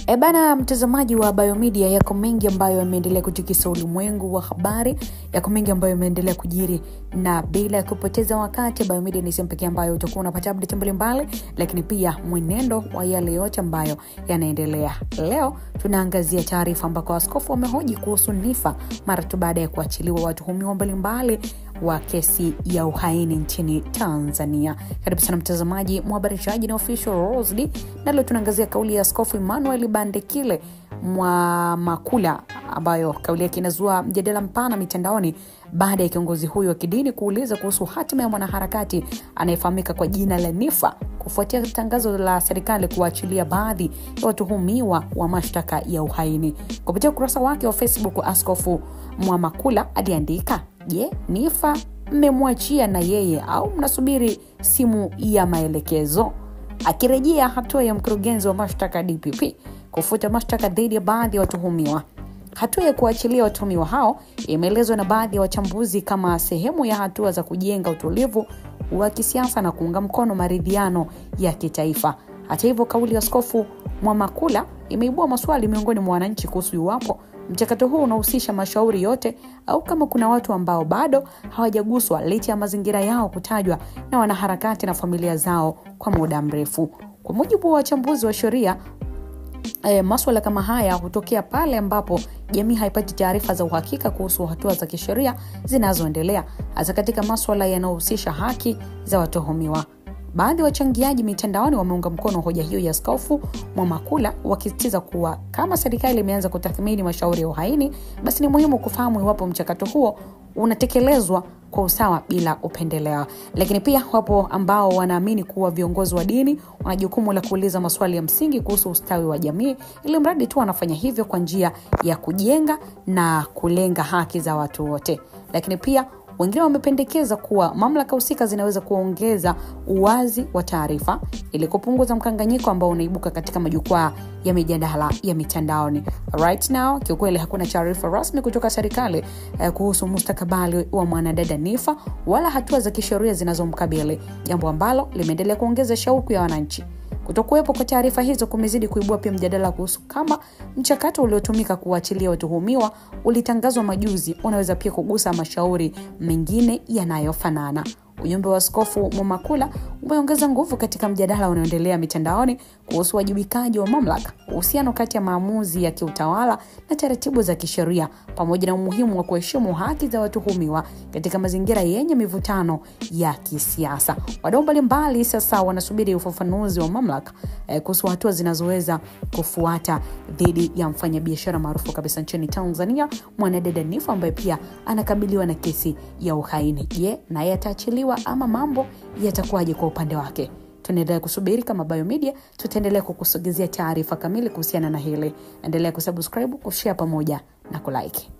Ebana mtazamaji wa Biomedia, yako mengi ambayo yameendelea kutikisa ulimwengu wa habari, yako mengi ambayo yameendelea kujiri, na bila kupoteza wakati Biomedia ni sehemu pekee ambayo utakuwa unapata update mbalimbali, lakini pia mwenendo wa yale yote ambayo yanaendelea. Leo tunaangazia taarifa ambako askofu wamehoji kuhusu Niffer mara tu baada ya kuachiliwa watuhumiwa mbalimbali wa kesi ya uhaini nchini Tanzania. Karibu sana mtazamaji, mhabarishaji na official Rosely, na leo tunaangazia kauli ya Askofu Emmanuel Bandekile Mwamakula, ambayo kauli yake inazua mjadala mpana mitandaoni baada ya kiongozi huyo wa kidini kuuliza kuhusu hatima ya mwanaharakati anayefahamika kwa jina la Niffer kufuatia tangazo la serikali kuachilia baadhi ya watuhumiwa wa mashtaka ya uhaini. Kupitia ukurasa wake wa Facebook, Askofu Mwamakula aliandika, "Je, Niffer mmemwachia na yeye au mnasubiri simu ya maelekezo?" Akirejea hatua ya mkurugenzi wa mashtaka DPP kufuta mashtaka dhidi ya baadhi ya watuhumiwa. Hatua ya kuachilia watuhumiwa hao imeelezwa na baadhi ya wachambuzi kama sehemu ya hatua za kujenga utulivu wa kisiasa na kuunga mkono maridhiano ya kitaifa. Hata hivyo, kauli ya Askofu Mwamakula imeibua maswali miongoni mwa wananchi kuhusu iwapo mchakato huu unahusisha mashauri yote au kama kuna watu ambao bado hawajaguswa licha ya mazingira yao kutajwa na wanaharakati na familia zao kwa muda mrefu. Kwa mujibu wa wachambuzi wa sheria, masuala kama haya hutokea pale ambapo jamii haipati taarifa za uhakika kuhusu hatua za kisheria zinazoendelea, hasa katika masuala yanayohusisha haki za watuhumiwa. Baadhi ya wachangiaji mitandaoni wameunga mkono hoja hiyo ya Askofu Mwamakula, wakisisitiza kuwa kama serikali imeanza kutathmini mashauri ya uhaini, basi ni muhimu kufahamu iwapo mchakato huo unatekelezwa kwa usawa bila upendeleo. Lakini pia wapo ambao wanaamini kuwa viongozi wa dini wana jukumu la kuuliza maswali ya msingi kuhusu ustawi wa jamii, ili mradi tu wanafanya hivyo kwa njia ya kujenga na kulenga haki za watu wote. Lakini pia wengine wamependekeza kuwa mamlaka husika zinaweza kuongeza uwazi wa taarifa ili kupunguza mkanganyiko ambao unaibuka katika majukwaa ya mijadala ya mitandaoni. Right now, kiukweli hakuna taarifa rasmi kutoka serikali kuhusu mustakabali wa mwanadada Niffer wala hatua za kisheria zinazomkabili, jambo ambalo limeendelea kuongeza shauku ya wananchi. Kutokuwepo kwa taarifa hizo kumezidi kuibua pia mjadala kuhusu kama mchakato uliotumika kuachilia watuhumiwa ulitangazwa majuzi unaweza pia kugusa mashauri mengine yanayofanana. Ujumbe wa Askofu Mwamakula umeongeza nguvu katika mjadala unaoendelea mitandaoni kuhusu wajibikaji wa mamlaka, uhusiano kati ya maamuzi ya kiutawala na taratibu za kisheria, pamoja na umuhimu wa kuheshimu haki za watuhumiwa katika mazingira yenye mivutano ya kisiasa. Wadau mbalimbali sasa wanasubiri ufafanuzi wa mamlaka kuhusu hatua zinazoweza kufuata dhidi ya mfanyabiashara maarufu kabisa nchini Tanzania, mwanadada Niffer, ambaye pia anakabiliwa na kesi ya uhaini. Je, naye ataachiliwa ama mambo yatakuwaje kwa upande wake? Tunaendelea kusubiri. Kama Biomedia tutaendelea kukusogezea taarifa kamili kuhusiana na hili. Endelea kusubscribe, kushare pamoja na kulike.